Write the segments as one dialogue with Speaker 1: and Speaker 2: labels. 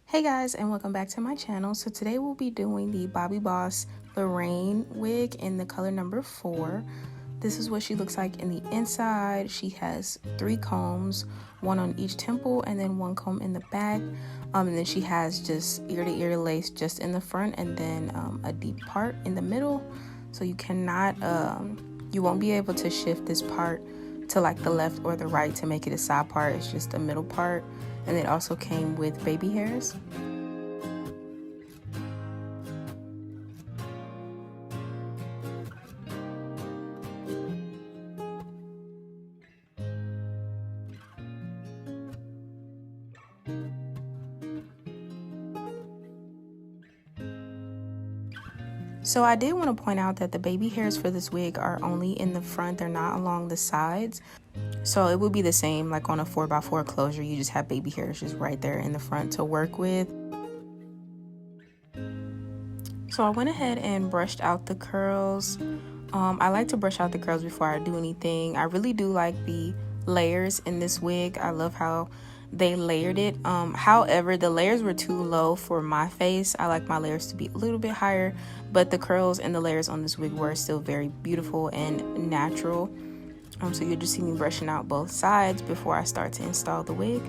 Speaker 1: Hey guys, and welcome back to my channel. So today we'll be doing the Bobbi Boss Lorraine wig in the color number 4. This is what she looks like in the inside. She has 3 combs, one on each temple and then 1 comb in the back. And then she has just ear-to-ear lace just in the front and then a deep part in the middle. So you cannot, you won't be able to shift this part to like the left or the right to make it a side part. It's just a middle part. And it also came with baby hairs. So I did want to point out that the baby hairs for this wig are only in the front. They're not along the sides. So it would be the same like on a 4x4 closure. You just have baby hairs just right there in the front to work with. So I went ahead and brushed out the curls. I like to brush out the curls before I do anything. I really do like the layers in this wig. I love how they layered it. However, the layers were too low for my face. I like my layers to be a little bit higher, but the curls and the layers on this wig were still very beautiful and natural. So you'll just see me brushing out both sides before I start to install the wig.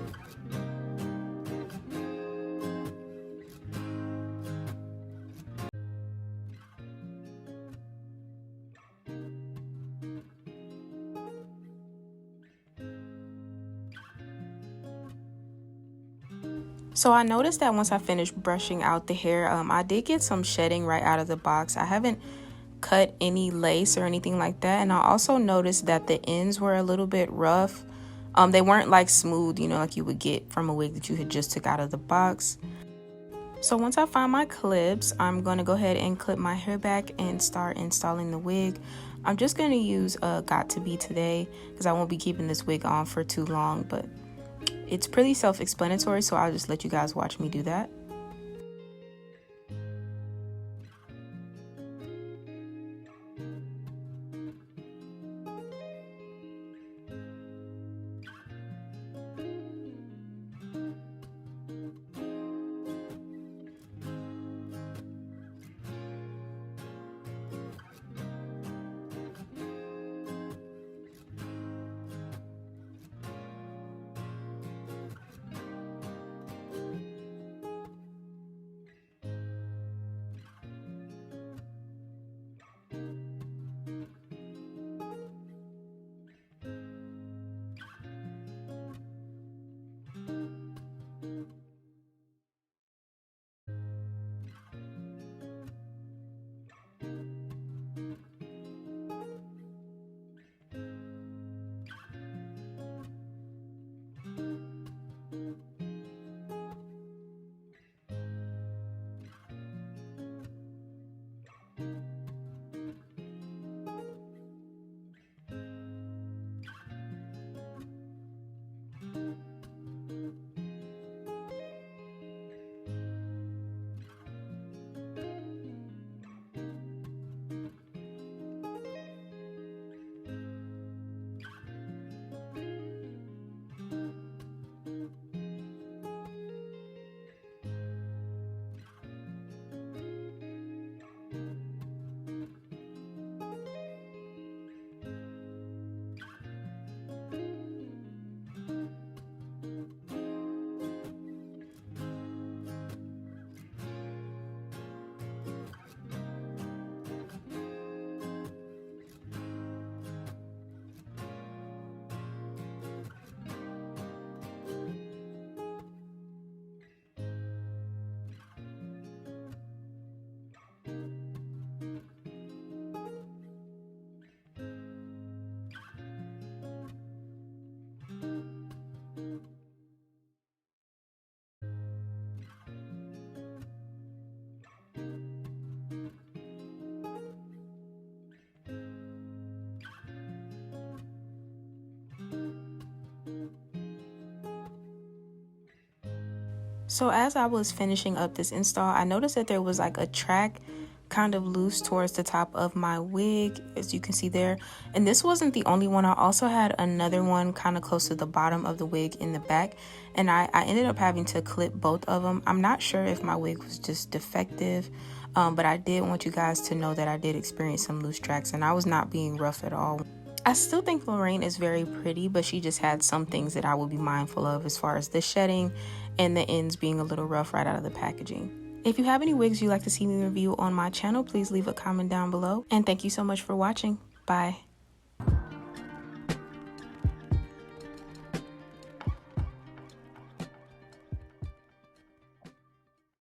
Speaker 1: So I noticed that once I finished brushing out the hair, I did get some shedding right out of the box. I haven't cut any lace or anything like that. And I also noticed that the ends were a little bit rough. They weren't like smooth, you know, like you would get from a wig that you had just took out of the box. So once I find my clips, I'm going to go ahead and clip my hair back and start installing the wig. I'm just going to use Got To Be today because I won't be keeping this wig on for too long, but it's pretty self-explanatory, so I'll just let you guys watch me do that. So as I was finishing up this install, I noticed that there was like a track kind of loose towards the top of my wig, as you can see there. And this wasn't the only one. I also had another one kind of close to the bottom of the wig in the back, and I ended up having to clip both of them. I'm not sure if my wig was just defective, but I did want you guys to know that I did experience some loose tracks, and I was not being rough at all. I still think Lorraine is very pretty, but she just had some things that I would be mindful of, as far as the shedding and the ends being a little rough right out of the packaging. If you have any wigs you'd like to see me review on my channel, please leave a comment down below. And thank you so much for watching. Bye.